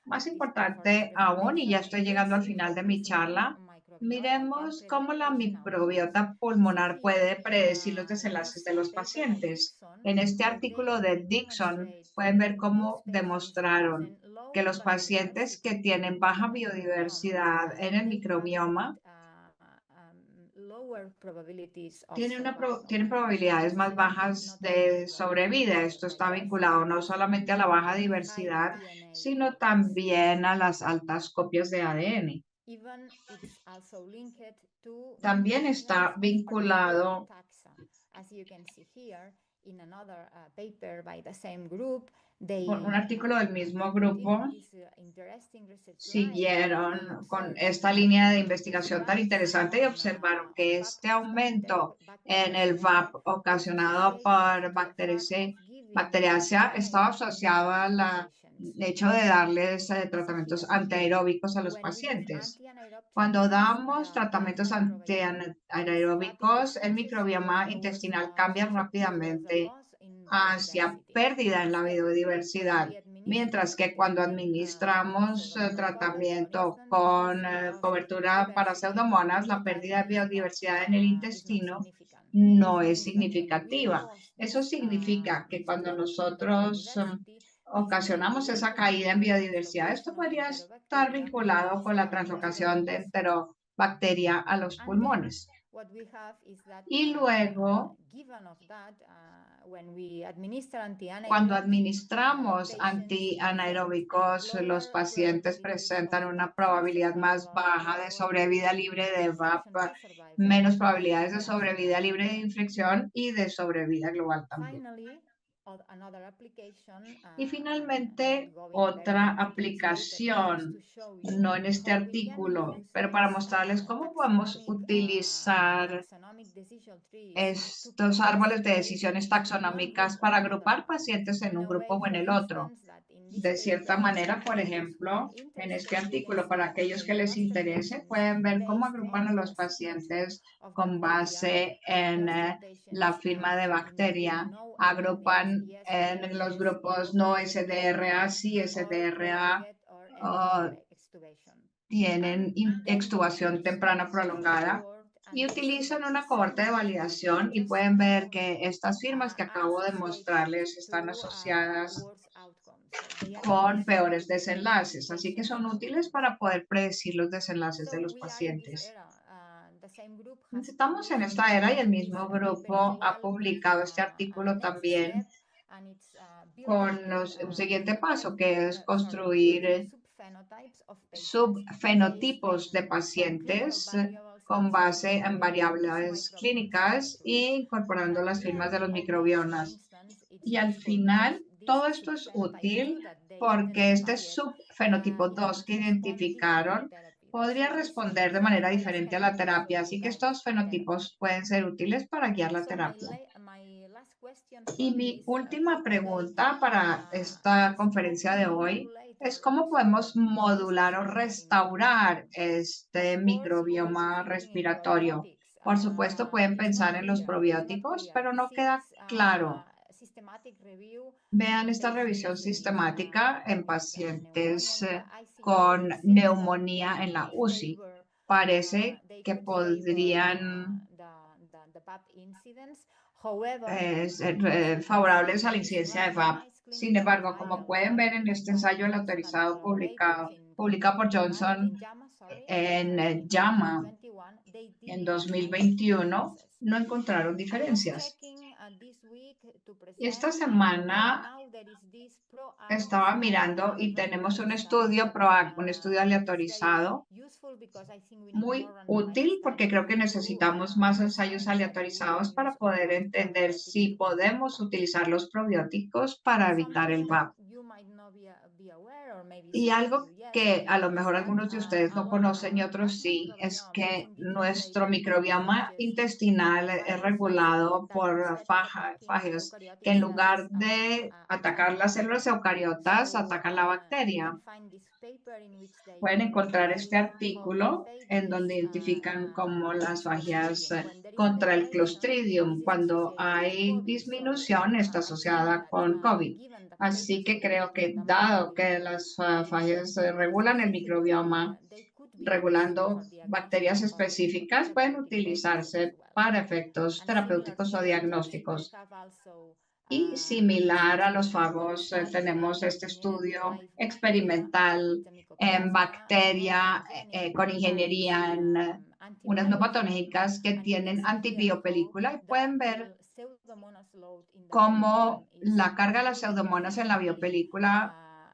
Más importante aún, y ya estoy llegando al final de mi charla, miremos cómo la microbiota pulmonar puede predecir los desenlaces de los pacientes. En este artículo de Dixon pueden ver cómo demostraron que los pacientes que tienen baja biodiversidad en el microbioma tienen probabilidades más bajas de sobrevida. Esto está vinculado no solamente a la baja diversidad, sino también a las altas copias de ADN. También está vinculado por un artículo del mismo grupo. Siguieron con esta línea de investigación tan interesante y observaron que este aumento en el VAP ocasionado por Bacteriaceae estaba asociado al hecho de darles tratamientos antiaeróbicos a los pacientes. Cuando damos tratamientos antiaeróbicos, el microbioma intestinal cambia rápidamente hacia pérdida en la biodiversidad, mientras que cuando administramos tratamiento con cobertura para pseudomonas, la pérdida de biodiversidad en el intestino no es significativa. Eso significa que cuando nosotros ocasionamos esa caída en biodiversidad, esto podría estar vinculado con la translocación de enterobacteria a los pulmones. Y luego, cuando administramos antianaeróbicos, los pacientes presentan una probabilidad más baja de sobrevida libre de VAP, menos probabilidades de sobrevida libre de infección y de sobrevida global también. Y finalmente, otra aplicación, no en este artículo, pero para mostrarles cómo podemos utilizar estos árboles de decisiones taxonómicas para agrupar pacientes en un grupo o en el otro. De cierta manera, por ejemplo, en este artículo, para aquellos que les interese, pueden ver cómo agrupan a los pacientes con base en la firma de bacteria. Agrupan en los grupos no SDRA, sí SDRA, tienen extubación temprana prolongada y utilizan una cohorte de validación y pueden ver que estas firmas que acabo de mostrarles están asociadas con peores desenlaces. Así que son útiles para poder predecir los desenlaces de los pacientes. Estamos en esta era y el mismo grupo ha publicado este artículo también con un siguiente paso, que es construir subfenotipos de pacientes con base en variables clínicas e incorporando las firmas de los microbiomas. Y al final, todo esto es útil porque este subfenotipo 2 que identificaron podría responder de manera diferente a la terapia, así que estos fenotipos pueden ser útiles para guiar la terapia. Y mi última pregunta para esta conferencia de hoy es cómo podemos modular o restaurar este microbioma respiratorio. Por supuesto, pueden pensar en los probióticos, pero no queda claro. Vean esta revisión sistemática en pacientes con neumonía en la UCI. Parece que podrían ser favorables a la incidencia de VAP. Sin embargo, como pueden ver en este ensayo el autorizado publicado por Johnson en JAMA en 2021, no encontraron diferencias. Y esta semana estaba mirando y tenemos un estudio PROACT, un estudio aleatorizado, muy útil porque creo que necesitamos más ensayos aleatorizados para poder entender si podemos utilizar los probióticos para evitar el VAP. Y algo que a lo mejor algunos de ustedes no conocen y otros sí, es que nuestro microbioma intestinal es regulado por fages que en lugar de atacar las células eucariotas, atacan la bacteria. Pueden encontrar este artículo en donde identifican cómo las fagias contra el Clostridium, cuando hay disminución, está asociada con COVID. Así que creo que dado que las fagias regulan el microbioma, regulando bacterias específicas, pueden utilizarse para efectos terapéuticos o diagnósticos. Y similar a los fagos, tenemos este estudio experimental en bacteria con ingeniería en unas no patológicas que tienen antibiopelícula y pueden ver cómo la carga de las pseudomonas en la biopelícula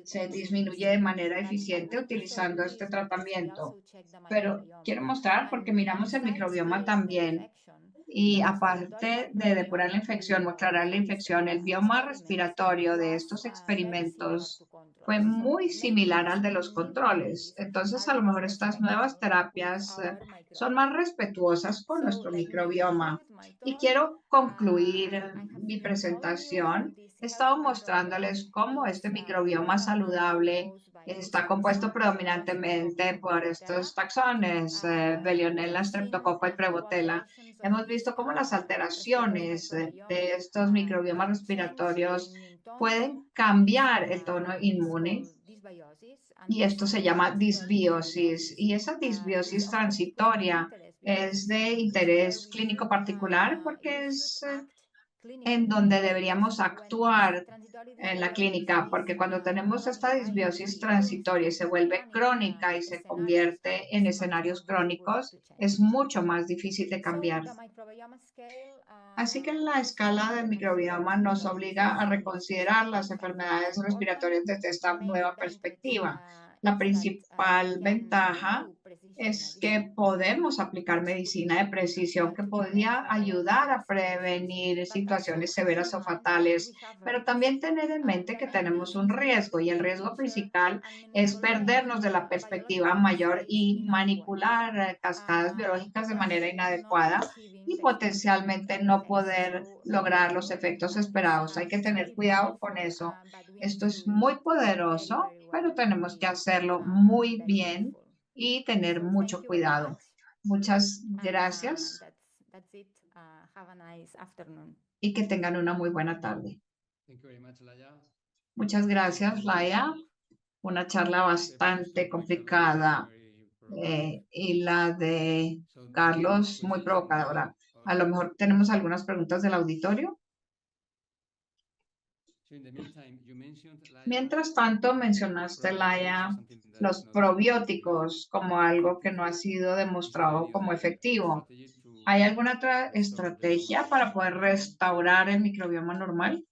se disminuye de manera eficiente utilizando este tratamiento. Pero quiero mostrar, porque miramos el microbioma también, y aparte de depurar la infección o aclarar la infección, el bioma respiratorio de estos experimentos fue muy similar al de los controles. Entonces, a lo mejor estas nuevas terapias son más respetuosas con nuestro microbioma. Y quiero concluir mi presentación. He estado mostrándoles cómo este microbioma saludable está compuesto predominantemente por estos taxones, Bellionella, Streptococcus y Prevotella. Hemos visto cómo las alteraciones de estos microbiomas respiratorios pueden cambiar el tono inmune y esto se llama disbiosis. Y esa disbiosis transitoria es de interés clínico particular porque es en donde deberíamos actuar en la clínica, porque cuando tenemos esta disbiosis transitoria y se vuelve crónica y se convierte en escenarios crónicos, es mucho más difícil de cambiar. Así que la escala del microbioma nos obliga a reconsiderar las enfermedades respiratorias desde esta nueva perspectiva. La principal ventaja es que podemos aplicar medicina de precisión que podría ayudar a prevenir situaciones severas o fatales, pero también tener en mente que tenemos un riesgo y el riesgo principal es perdernos de la perspectiva mayor y manipular cascadas biológicas de manera inadecuada y potencialmente no poder lograr los efectos esperados. Hay que tener cuidado con eso. Esto es muy poderoso, pero tenemos que hacerlo muy bien y tener mucho cuidado. Muchas gracias y que tengan una muy buena tarde. Muchas gracias, Laia. Una charla bastante complicada y la de Carlos muy provocadora. A lo mejor tenemos algunas preguntas del auditorio. Mientras tanto, mencionaste, Laia, los probióticos como algo que no ha sido demostrado como efectivo. ¿Hay alguna otra estrategia para poder restaurar el microbioma normal?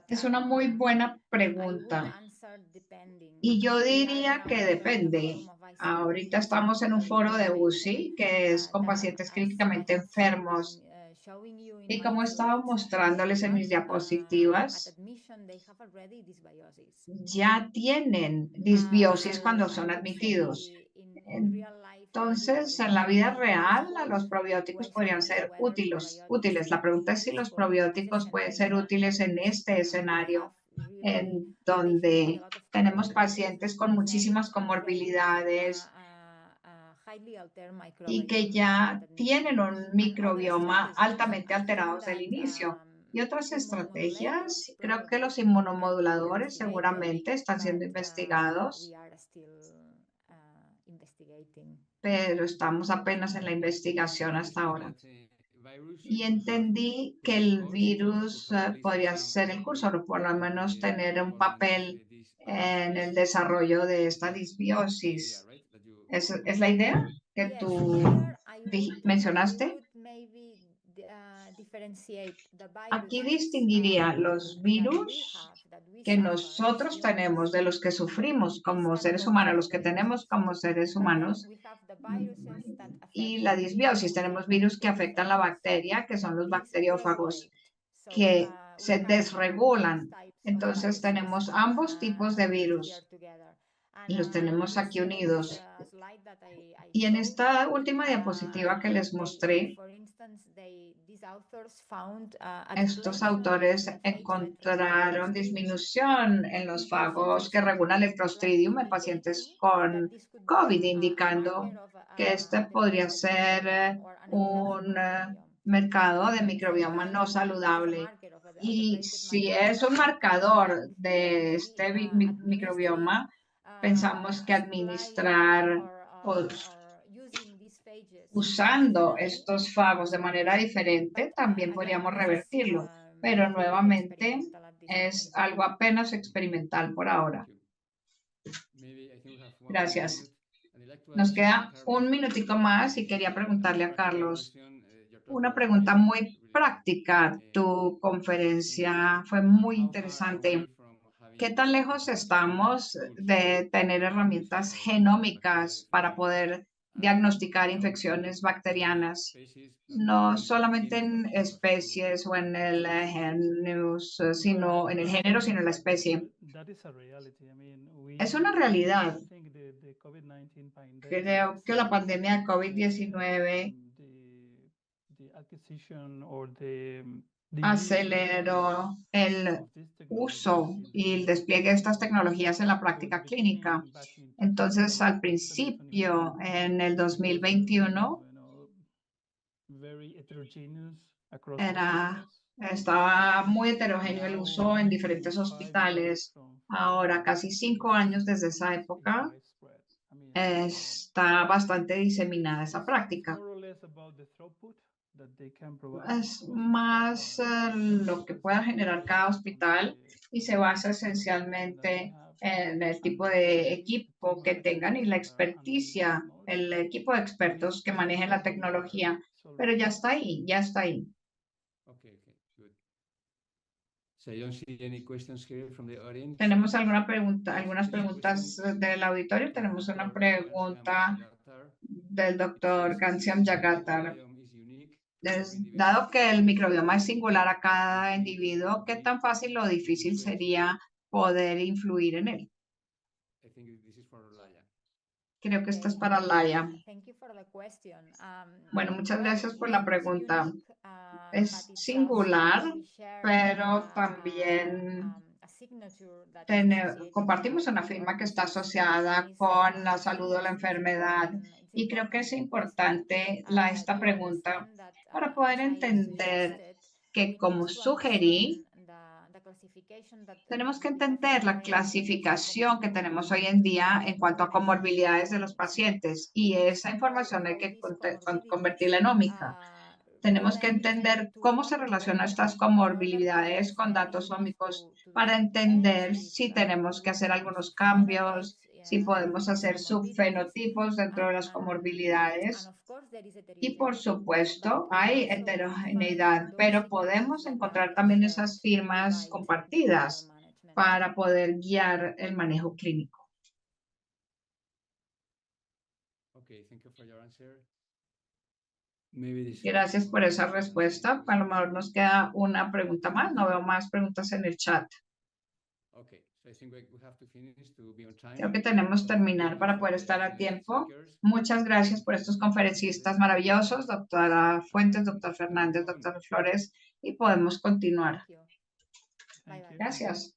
Es una muy buena pregunta. Y yo diría que depende. Ahorita estamos en un foro de UCI, que es con pacientes críticamente enfermos. Y como estaba mostrándoles en mis diapositivas, ya tienen disbiosis cuando son admitidos. Entonces, en la vida real, los probióticos podrían ser útiles. La pregunta es si los probióticos pueden ser útiles en este escenario, en donde tenemos pacientes con muchísimas comorbilidades y que ya tienen un microbioma altamente alterado desde el inicio. Y otras estrategias, creo que los inmunomoduladores seguramente están siendo investigados, pero estamos apenas en la investigación hasta ahora. Y entendí que el virus podría ser el cursor, o por lo menos tener un papel en el desarrollo de esta disbiosis. ¿Es la idea que tú mencionaste? Aquí distinguiría los virus que nosotros tenemos, de los que sufrimos como seres humanos, los que tenemos como seres humanos, y la disbiosis. Tenemos virus que afectan la bacteria, que son los bacteriófagos, que se desregulan. Entonces tenemos ambos tipos de virus y los tenemos aquí unidos. Y en esta última diapositiva que les mostré, estos autores encontraron disminución en los fagos que regulan el Clostridium en pacientes con COVID, indicando que este podría ser un mercado de microbioma no saludable. Y si es un marcador de este microbioma, pensamos que administrar usando estos fagos de manera diferente también podríamos revertirlo, pero nuevamente es algo apenas experimental por ahora. Gracias. Nos queda un minutico más y quería preguntarle a Carlos una pregunta muy práctica. Tu conferencia fue muy interesante. ¿Qué tan lejos estamos de tener herramientas genómicas para poder diagnosticar infecciones bacterianas, no solamente en especies o en el género, sino en el género, sino en la especie? Es una realidad. Creo que la pandemia de COVID-19 aceleró el uso y el despliegue de estas tecnologías en la práctica clínica. Entonces, al principio, en el 2021, estaba muy heterogéneo el uso en diferentes hospitales. Ahora, casi 5 años desde esa época, está bastante diseminada esa práctica. Es más lo que pueda generar cada hospital y se basa esencialmente en el tipo de equipo que tengan y la experticia, el equipo de expertos que manejen la tecnología, pero ya está ahí, ya está ahí. ¿Tenemos alguna pregunta, algunas preguntas del auditorio? Tenemos una pregunta del doctor Ghanshyam Jagatar. Dado que el microbioma es singular a cada individuo, ¿qué tan fácil o difícil sería poder influir en él? Creo que esta es para Laia. Bueno, muchas gracias por la pregunta. Es singular, pero también compartimos una firma que está asociada con la salud o la enfermedad. Y creo que es importante esta pregunta para poder entender que, como sugerí, tenemos que entender la clasificación que tenemos hoy en día en cuanto a comorbilidades de los pacientes y esa información hay que convertirla en ómica. Tenemos que entender cómo se relacionan estas comorbilidades con datos ómicos para entender si tenemos que hacer algunos cambios, si podemos hacer subfenotipos dentro de las comorbilidades. Y por supuesto, hay heterogeneidad, pero podemos encontrar también esas firmas compartidas para poder guiar el manejo clínico. Gracias por esa respuesta. A lo mejor nos queda una pregunta más. No veo más preguntas en el chat. Creo que tenemos que terminar para poder estar a tiempo. Muchas gracias por estos conferencistas maravillosos, doctora Fuentes, doctor Fernández, doctor Flores, y podemos continuar. Thank you. Gracias.